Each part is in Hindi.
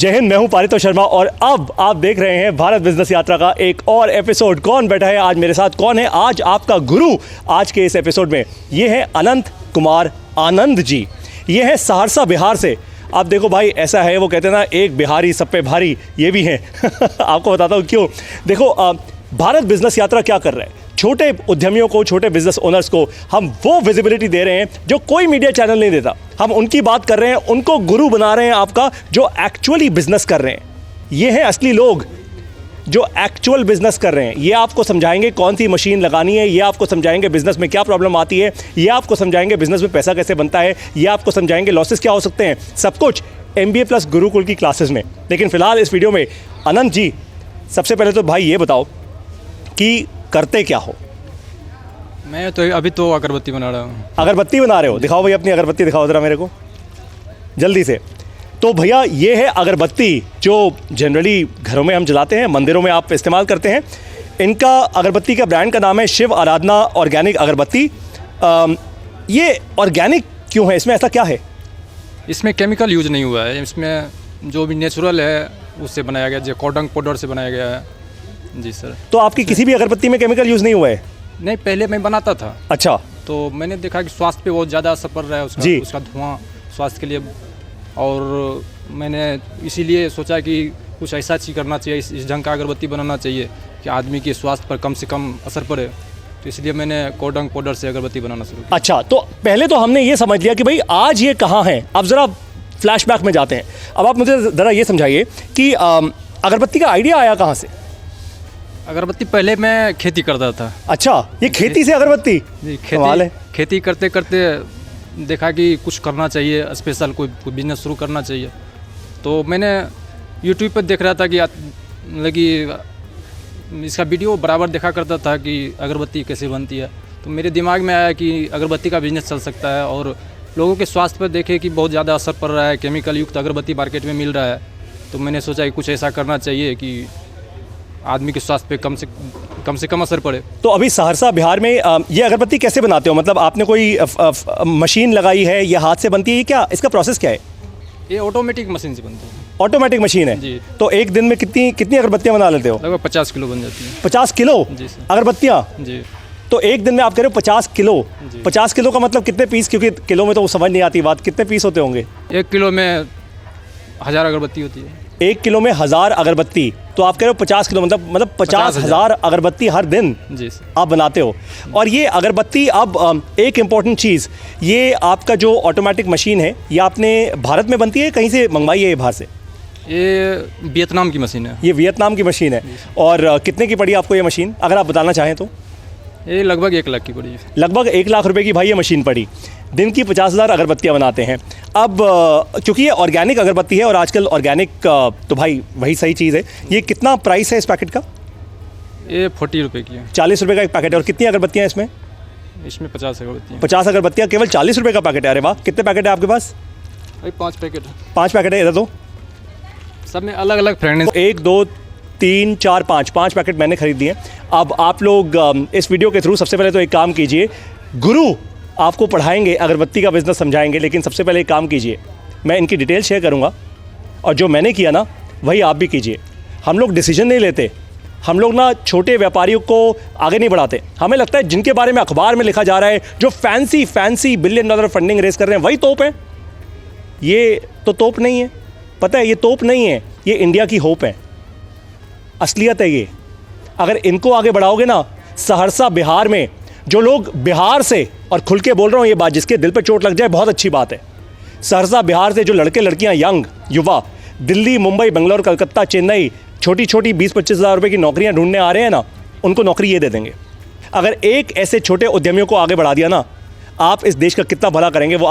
जय हिंद, मैं हूं पारितोष शर्मा और अब आप देख रहे हैं भारत बिजनेस यात्रा का एक और एपिसोड। कौन बैठा है आज मेरे साथ, कौन है आज आपका गुरु आज के इस एपिसोड में? ये है अनंत कुमार आनंद जी। ये है सहरसा बिहार से। आप देखो भाई, ऐसा है वो कहते हैं ना, एक बिहारी सब पे भारी, ये भी हैं। आपको बताता हूँ क्यों। देखो भारत बिजनेस यात्रा क्या कर रहा है, छोटे उद्यमियों को, छोटे बिजनेस ओनर्स को हम वो विजिबिलिटी दे रहे हैं जो कोई मीडिया चैनल नहीं देता। हम उनकी बात कर रहे हैं, उनको गुरु बना रहे हैं आपका, जो एक्चुअली बिजनेस कर रहे हैं। ये हैं असली लोग जो एक्चुअल बिजनेस कर रहे हैं। ये आपको समझाएंगे कौन सी मशीन लगानी है, ये आपको समझाएंगे बिजनेस में क्या प्रॉब्लम आती है, ये आपको समझाएंगे बिजनेस में पैसा कैसे बनता है, ये आपको समझाएंगे लॉसेस क्या हो सकते हैं। सब कुछ MBA प्लस गुरुकुल की क्लासेस में। लेकिन फिलहाल इस वीडियो में अनंत जी, सबसे पहले तो भाई ये बताओ कि करते क्या हो? मैं तो अभी तो अगरबत्ती बना रहा हूँ। अगरबत्ती बना रहे हो? दिखाओ भाई अपनी अगरबत्ती, दिखाओ ज़रा मेरे को जल्दी से। तो भैया ये है अगरबत्ती जो जनरली घरों में हम जलाते हैं, मंदिरों में आप इस्तेमाल करते हैं। इनका अगरबत्ती का ब्रांड का नाम है शिव आराधना ऑर्गेनिक अगरबत्ती। ये ऑर्गेनिक क्यों है, इसमें ऐसा क्या है? इसमें केमिकल यूज नहीं हुआ है, इसमें जो भी नेचुरल है उससे बनाया गया, जो कॉटन पाउडर से बनाया गया है। जी सर। तो आपकी किसी भी अगरबत्ती में केमिकल यूज़ नहीं हुआ है? नहीं, पहले मैं बनाता था। अच्छा। तो मैंने देखा कि स्वास्थ्य पे बहुत ज़्यादा असर पड़ रहा है उसका धुआं स्वास्थ्य के लिए, और मैंने इसीलिए सोचा कि कुछ ऐसा चीज़ करना चाहिए, इस ढंग का अगरबत्ती बनाना चाहिए कि आदमी के स्वास्थ्य पर कम से कम असर पड़े। तो इसलिए मैंने कॉटन पाउडर से अगरबत्ती बनाना शुरू किया। अच्छा, तो पहले तो हमने ये समझ लिया कि भाई आज ये कहाँ है। अब ज़रा फ्लैशबैक में जाते हैं। अब आप मुझे ज़रा ये समझाइए कि अगरबत्ती का आइडिया आया कहाँ से? अगरबत्ती पहले मैं खेती करता था। अच्छा, ये खेती से अगरबत्ती? जी, खेती करते करते देखा कि कुछ करना चाहिए, स्पेशल कोई बिजनेस शुरू करना चाहिए। तो मैंने यूट्यूब पर देख रहा था कि इसका वीडियो बराबर देखा करता था कि अगरबत्ती कैसे बनती है। तो मेरे दिमाग में आया कि अगरबत्ती का बिजनेस चल सकता है, और लोगों के स्वास्थ्य पर देखे कि बहुत ज़्यादा असर पड़ रहा है, केमिकल युक्त अगरबत्ती मार्केट में मिल रहा है। तो मैंने सोचा कि कुछ ऐसा करना चाहिए कि आदमी के स्वास्थ्य पे कम से कम असर पड़े। तो अभी सहरसा बिहार में ये अगरबत्ती कैसे बनाते हो? मतलब आपने कोई मशीन लगाई है या हाथ से बनती है, क्या इसका प्रोसेस क्या है? ये ऑटोमेटिक मशीन से बनती है। ऑटोमेटिक मशीन है जी। तो एक दिन में कितनी अगरबत्तियाँ बना लेते हो? लगभग 50 किलो बन जाती है। 50 किलो अगरबत्तियाँ? जी। तो एक दिन में आप कह रहे हो 50 किलो? 50 किलो का मतलब कितने पीस? क्योंकि किलो में तो समझ नहीं आती बात, कितने पीस होते होंगे? 1 किलो में 1000 अगरबत्ती होती है। 1 किलो में 1000 अगरबत्ती। तो आप कह रहे हो 50 किलो मतलब 50,000 अगरबत्ती हर दिन जी आप बनाते हो। और ये अगरबत्ती, अब एक इम्पॉर्टेंट चीज़, ये आपका जो ऑटोमेटिक मशीन है, ये आपने भारत में बनती है, कहीं से मंगवाई है ये बाहर से? ये वियतनाम की मशीन है। ये वियतनाम की मशीन है। और कितने की पड़ी आपको ये मशीन, अगर आप बताना चाहें तो? ये लगभग 1 लाख की पड़ी है। लगभग 1 लाख रुपए की भाई ये मशीन पड़ी। दिन की 50,000 अगरबत्तियाँ बनाते हैं। अब क्योंकि ये ऑर्गेनिक अगरबत्ती है और आजकल ऑर्गेनिक तो भाई वही सही चीज़ है। ये कितना प्राइस है इस पैकेट का? ये 40 रुपये की है। 40 रुपये का एक पैकेट है। और कितनी अगरबत्तियाँ इसमें? इसमें 50 अगरबत्तियाँ। 50 अगरबत्तियाँ केवल 40 रुपये का पैकेट है। अरे वाह, कितने पैकेट है आपके पास? भाई 5 पैकेट है। 5 पैकेट है, इधर दो। सब में अलग अलग फ्रेगनेंस। 1 2 3 4 5 पैकेट मैंने खरीद दिए। अब आप लोग इस वीडियो के थ्रू सबसे पहले तो एक काम कीजिए, गुरु आपको पढ़ाएंगे, अगरबत्ती का बिज़नेस समझाएंगे, लेकिन सबसे पहले एक काम कीजिए, मैं इनकी डिटेल शेयर करूंगा और जो मैंने किया ना वही आप भी कीजिए। हम लोग डिसीजन नहीं लेते, हम लोग ना छोटे व्यापारियों को आगे नहीं बढ़ाते। हमें लगता है जिनके बारे में अखबार में लिखा जा रहा है, जो fancy billion dollar funding race कर रहे हैं, वही तोप है। ये तो तोप नहीं है, पता है, ये तोप नहीं है, ये इंडिया की होप है, असलियत है ये। अगर इनको आगे बढ़ाओगे ना, सहरसा बिहार में जो लोग बिहार से, और खुल के बोल रहा हूँ ये बात, जिसके दिल पे चोट लग जाए बहुत अच्छी बात है, सहरसा बिहार से जो लड़के लड़कियाँ, यंग युवा दिल्ली, मुंबई, बेंगलोर, कलकत्ता, चेन्नई छोटी 20-25 हज़ार रुपये की नौकरियाँ ढूंढने आ रहे हैं ना, उनको नौकरी ये दे देंगे। अगर एक ऐसे छोटे उद्यमियों को आगे बढ़ा दिया ना, आप इस देश का कितना भला करेंगे वो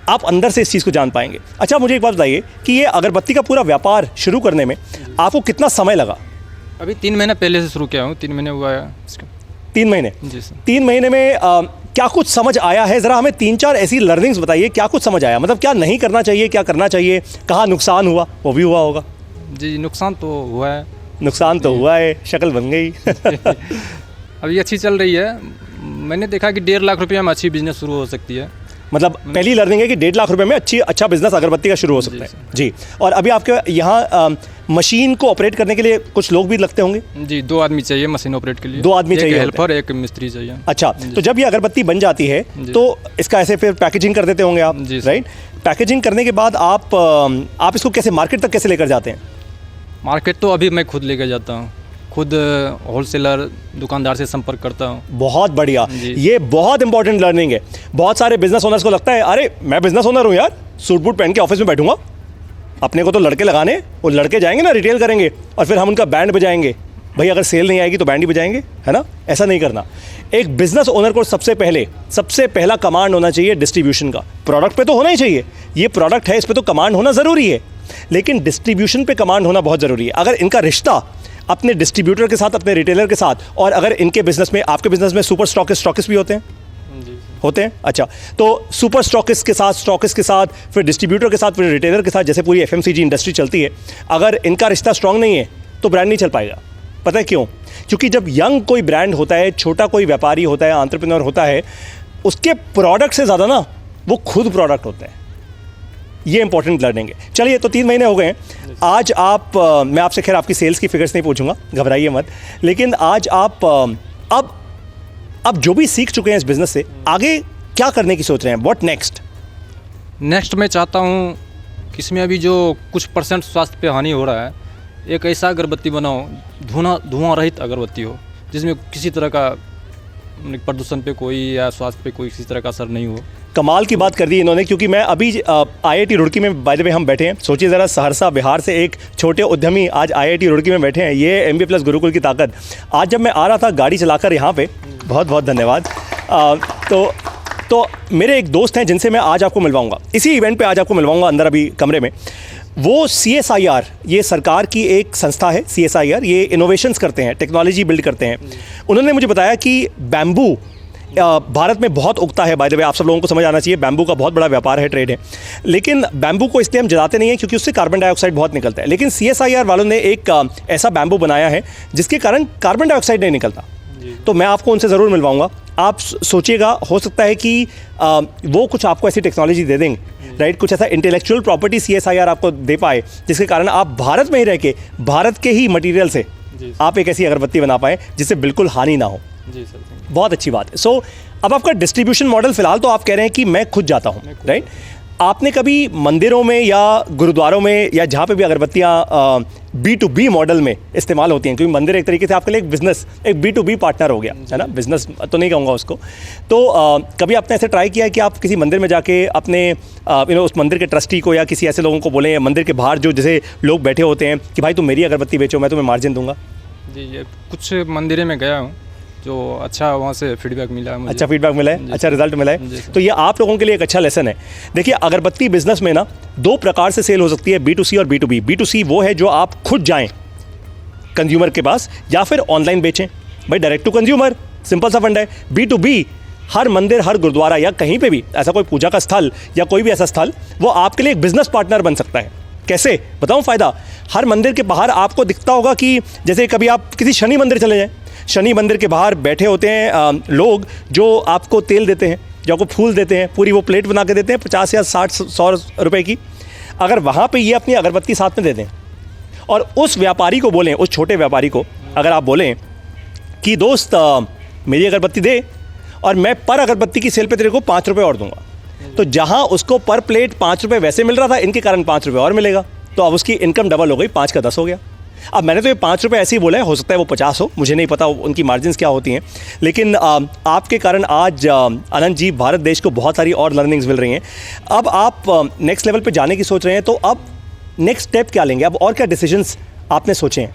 आप अंदर से इस चीज़ को जान पाएंगे। अच्छा, मुझे एक बात बताइए कि ये अगरबत्ती का पूरा व्यापार शुरू करने में आपको कितना समय लगा? अभी 3 महीने पहले से शुरू किया हूँ। 3 महीने हुआ है इसका। 3 महीने? जी सर। 3 महीने में क्या कुछ समझ आया है? ज़रा हमें 3-4 ऐसी लर्निंग्स बताइए, क्या कुछ समझ आया? मतलब क्या नहीं करना चाहिए, क्या करना चाहिए, कहाँ नुकसान हुआ? वो भी हुआ होगा। जी, नुकसान तो हुआ है। नुकसान तो हुआ है, शक्ल बन गई। अभी अच्छी चल रही है। मैंने देखा कि 1.5 लाख रुपये में अच्छी बिजनेस शुरू हो सकती है। मतलब पहली लर्निंग है कि 1.5 लाख रुपए में अच्छा बिजनेस अगरबत्ती का शुरू हो सकता है जी। और अभी आपके यहाँ मशीन को ऑपरेट करने के लिए कुछ लोग भी लगते होंगे? जी, 2 आदमी चाहिए मशीन ऑपरेट के लिए। 2 आदमी चाहिए, एक हेल्पर, एक मिस्त्री चाहिए। अच्छा, तो जब ये अगरबत्ती बन जाती है तो इसका ऐसे फिर पैकेजिंग कर देते होंगे आप, राइट? पैकेजिंग करने के बाद आप इसको कैसे मार्केट तक कैसे लेकर जाते हैं? मार्केट तो अभी मैं खुद लेकर जाता हूँ, खुद होलसेलर दुकानदार से संपर्क करता हूँ। बहुत बढ़िया, ये बहुत इंपॉर्टेंट लर्निंग है। बहुत सारे बिजनेस ओनर्स को लगता है अरे मैं बिजनेस ओनर हूँ यार, सूट बूट पहन के ऑफिस में बैठूंगा, अपने को तो लड़के लगाने, वो लड़के जाएंगे ना रिटेल करेंगे और फिर हम उनका बैंड बजाएंगे। भाई अगर सेल नहीं आएगी तो बैंड ही बजाएंगे, है ना? ऐसा नहीं करना। एक बिजनेस ओनर को सबसे पहला कमांड होना चाहिए डिस्ट्रीब्यूशन का। प्रोडक्ट पे तो होना ही चाहिए, ये प्रोडक्ट है इस पे तो कमांड होना ज़रूरी है, लेकिन डिस्ट्रीब्यूशन पे कमांड होना बहुत ज़रूरी है। अगर इनका रिश्ता अपने डिस्ट्रीब्यूटर के साथ, अपने रिटेलर के साथ, और अगर इनके बिजनेस में, आपके बिजनेस में सुपर स्टॉकिस्ट भी होते हैं, होते हैं, अच्छा, तो सुपर स्टॉकिस्ट के साथ, फिर डिस्ट्रीब्यूटर के साथ, फिर रिटेलर के साथ, जैसे पूरी FMCG इंडस्ट्री चलती है, अगर इनका रिश्ता स्ट्रांग नहीं है तो ब्रांड नहीं चल पाएगा। पता है क्यों? क्योंकि जब यंग कोई ब्रांड होता है, छोटा कोई व्यापारी होता है, एंटरप्रेन्योर होता है, उसके प्रोडक्ट से ज़्यादा ना वो खुद प्रोडक्ट होता है। ये इंपॉर्टेंट लर्निंग है। चलिए, तो 3 महीने हो गए हैं आज। मैं आपसे खैर आपकी सेल्स की फिगर्स नहीं पूछूंगा, घबराइए मत, लेकिन आज आप अब जो भी सीख चुके हैं इस बिज़नेस से, आगे क्या करने की सोच रहे हैं? व्हाट नेक्स्ट मैं चाहता हूँ कि इसमें अभी जो कुछ % स्वास्थ्य पे हानि हो रहा है, एक ऐसा अगरबत्ती बनाओ, धुआं रहित अगरबत्ती हो, जिसमें किसी तरह का प्रदूषण पे कोई या स्वास्थ्य पे कोई किसी तरह का असर नहीं हो। कमाल की बात कर दी इन्होंने, क्योंकि मैं अभी IIT रुड़की में, बाय द वे हम बैठे हैं। सोचिए ज़रा, सहरसा बिहार से एक छोटे उद्यमी आज IIT रुड़की में बैठे हैं। ये MBA प्लस गुरुकुल की ताकत। आज जब मैं आ रहा था गाड़ी चलाकर यहाँ पे, बहुत बहुत धन्यवाद, तो मेरे एक दोस्त हैं जिनसे मैं आज आपको मिलवाऊंगा, इसी इवेंट पे आज आपको मिलवाऊंगा अंदर अभी कमरे में। वो CSIR, ये सरकार की एक संस्था है, CSIR, ये इनोवेशंस करते हैं, टेक्नोलॉजी बिल्ड करते हैं। उन्होंने मुझे बताया कि बैम्बू भारत में बहुत उगता है। बाय द वे, आप सब लोगों को समझ आना चाहिए, बैम्बू का बहुत बड़ा व्यापार है, ट्रेड है। लेकिन बैम्बू को इसलिए हम जलाते नहीं हैं क्योंकि उससे कार्बन डाइऑक्साइड बहुत निकलता है। लेकिन CSIR वालों ने एक ऐसा बैम्बू बनाया है जिसके कारण कार्बन डाइऑक्साइड नहीं निकलता। तो मैं आपको उनसे ज़रूर मिलवाऊंगा। आप सोचिएगा, हो सकता है कि वो कुछ आपको ऐसी टेक्नोलॉजी दे देंगे, राइट? कुछ ऐसा इंटेलेक्चुअल प्रॉपर्टी CSIR आपको दे पाए जिसके कारण आप भारत में ही रह के, भारत के ही मटेरियल से आप एक ऐसी अगरबत्ती बना पाएँ जिससे बिल्कुल हानि ना हो। जी सर, बहुत अच्छी बात है। सो अब आपका डिस्ट्रीब्यूशन मॉडल, फिलहाल तो आप कह रहे हैं कि मैं खुद जाता हूँ, राइट? आपने कभी मंदिरों में या गुरुद्वारों में या जहाँ पे भी अगरबत्तियाँ B2B मॉडल में इस्तेमाल होती हैं, क्योंकि मंदिर एक तरीके से आपके लिए एक बिज़नेस, एक B2B पार्टनर हो गया, है ना? बिज़नेस तो नहीं कहूँगा उसको। तो कभी आपने ऐसे ट्राई किया है कि आप किसी मंदिर में जाके अपने उस मंदिर के ट्रस्टी को या किसी ऐसे लोगों को बोलें, मंदिर के बाहर जो जैसे लोग बैठे होते हैं, कि भाई तुम मेरी अगरबत्ती बेचो, मैं तुम्हें मार्जिन दूंगा? जी, ये कुछ मंदिरों में गया हूँ, जो अच्छा वहाँ से फीडबैक मिला है मुझे। अच्छा फीडबैक मिला है, अच्छा रिजल्ट मिला है। तो ये आप लोगों के लिए एक अच्छा लेसन है। देखिए, अगरबत्ती बिजनेस में ना 2 प्रकार से सेल हो सकती है, B2C और B2B। B2C वो है जो आप खुद जाएं कंज्यूमर के पास, या फिर ऑनलाइन बेचें, भाई डायरेक्ट टू कंज्यूमर, सिंपल सा फंड है। B2B, हर मंदिर, हर गुरुद्वारा या कहीं पे भी ऐसा कोई पूजा का स्थल या कोई भी ऐसा स्थल, वो आपके लिए एक बिजनेस पार्टनर बन सकता है। कैसे बताऊं फ़ायदा? हर मंदिर के बाहर आपको दिखता होगा कि जैसे कभी आप किसी शनि मंदिर चले जाएं, शनि मंदिर के बाहर बैठे होते हैं लोग जो आपको तेल देते हैं, जो आपको फूल देते हैं, पूरी वो प्लेट बना के देते हैं 50 या 60-100 रुपए की। अगर वहाँ पे ये अपनी अगरबत्ती साथ में दे दें और उस व्यापारी को बोलें, उस छोटे व्यापारी को अगर आप बोलें कि दोस्त मेरी अगरबत्ती दे और मैं पर अगरबत्ती की सेल पे तेरे को 5 रुपये और दूंगा, तो जहाँ उसको पर प्लेट 5 रुपये वैसे मिल रहा था, इनके कारण 5 रुपये और मिलेगा, तो अब उसकी इनकम डबल हो गई, 5 का 10 हो गया। अब मैंने तो ये 5 रुपये ऐसे ही बोला है, हो सकता है वो 50 हो, मुझे नहीं पता उनकी मार्जिन्स क्या होती हैं, लेकिन आपके कारण आज अनंत जी, भारत देश को बहुत सारी और लर्निंग्स मिल रही हैं। अब आप नेक्स्ट लेवल पे जाने की सोच रहे हैं, तो अब नेक्स्ट स्टेप क्या लेंगे? अब और क्या डिसीजंस आपने सोचे हैं?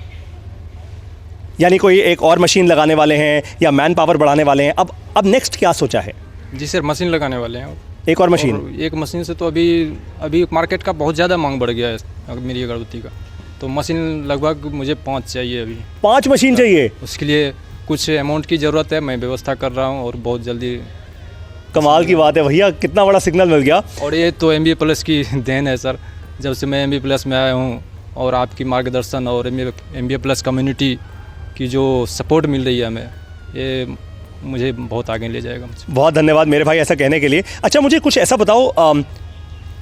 यानी कोई एक और मशीन लगाने वाले हैं या मैन पावर बढ़ाने वाले हैं? अब नेक्स्ट क्या सोचा है? जी सर, मशीन लगाने वाले हैं। एक और मशीन? एक मशीन से तो अभी मार्केट का बहुत ज़्यादा मांग बढ़ गया है मेरी अगरबत्ती का, तो मशीन लगभग मुझे 5 चाहिए अभी। 5 मशीन चाहिए? उसके लिए कुछ अमाउंट की ज़रूरत है, मैं व्यवस्था कर रहा हूँ और बहुत जल्दी। कमाल की बात है भैया, कितना बड़ा सिग्नल मिल गया। और ये तो MBA प्लस की देन है सर, जब से मैं MBA प्लस में आया हूँ और आपकी मार्गदर्शन और MBA प्लस कम्युनिटी की जो सपोर्ट मिल रही है हमें, ये मुझे बहुत आगे ले जाएगा मुझे। बहुत धन्यवाद मेरे भाई ऐसा कहने के लिए। अच्छा मुझे कुछ ऐसा बताओ,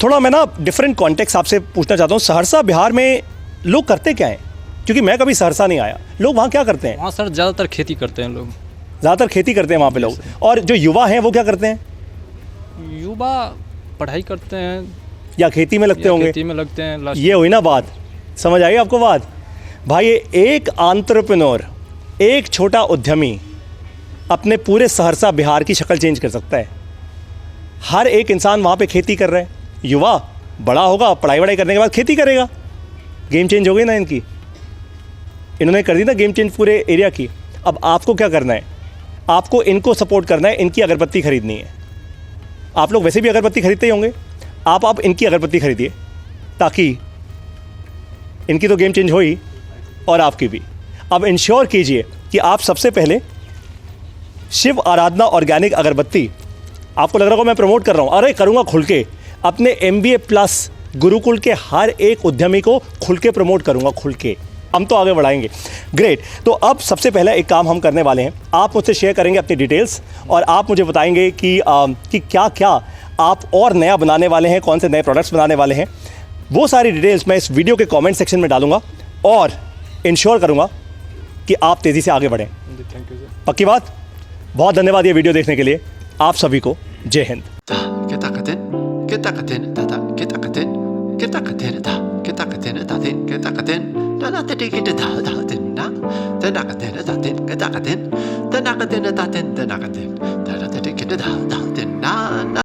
थोड़ा मैं ना डिफरेंट कॉन्टेक्स्ट आपसे पूछना चाहता हूँ। सहरसा बिहार में लोग करते क्या हैं? क्योंकि मैं कभी सहरसा नहीं आया, लोग वहाँ क्या करते हैं? वहाँ सर ज़्यादातर खेती करते हैं लोग। ज़्यादातर खेती करते हैं वहाँ पे लोग, और जो युवा हैं वो क्या करते हैं? युवा पढ़ाई करते हैं या खेती में लगते या होंगे? खेती में लगते हैं लास्ट। ये हुई ना बात, समझ आई आपको बात? भाई एक एंटरप्रेन्योर, एक छोटा उद्यमी अपने पूरे सहरसा बिहार की शक्ल चेंज कर सकता है। हर एक इंसान वहाँ पे खेती कर रहा है। युवा बड़ा होगा, पढ़ाई वढ़ाई करने के बाद खेती करेगा। गेम चेंज हो गई ना इनकी, इन्होंने कर दी ना गेम चेंज पूरे एरिया की। अब आपको क्या करना है? आपको इनको सपोर्ट करना है, इनकी अगरबत्ती खरीदनी है। आप लोग वैसे भी अगरबत्ती खरीदते ही होंगे, आप इनकी अगरबत्ती खरीदिए, ताकि इनकी तो गेम चेंज हो ही और आपकी भी। अब इंश्योर कीजिए कि आप सबसे पहले शिव आराधना ऑर्गेनिक अगरबत्ती, आपको लग रहा होगा मैं प्रमोट कर रहा हूँ, अरे करूँगा खुल के। अपने MBA प्लस गुरुकुल के हर एक उद्यमी को खुल के प्रमोट करूँगा, खुल के। हम तो आगे बढ़ाएंगे। ग्रेट। तो अब सबसे पहला एक काम हम करने वाले हैं, आप मुझसे शेयर करेंगे अपनी डिटेल्स और आप मुझे बताएंगे कि क्या क्या आप और नया बनाने वाले हैं, कौन से नए प्रोडक्ट्स बनाने वाले हैं। वो सारी डिटेल्स मैं इस वीडियो के कमेंट सेक्शन में डालूंगा और इंश्योर करूंगा कि आप तेज़ी से आगे बढ़ें। Thank you sir. पक्की बात? बहुत धन्यवाद ये वीडियो देखने के लिए। आप सभी को जय हिंद।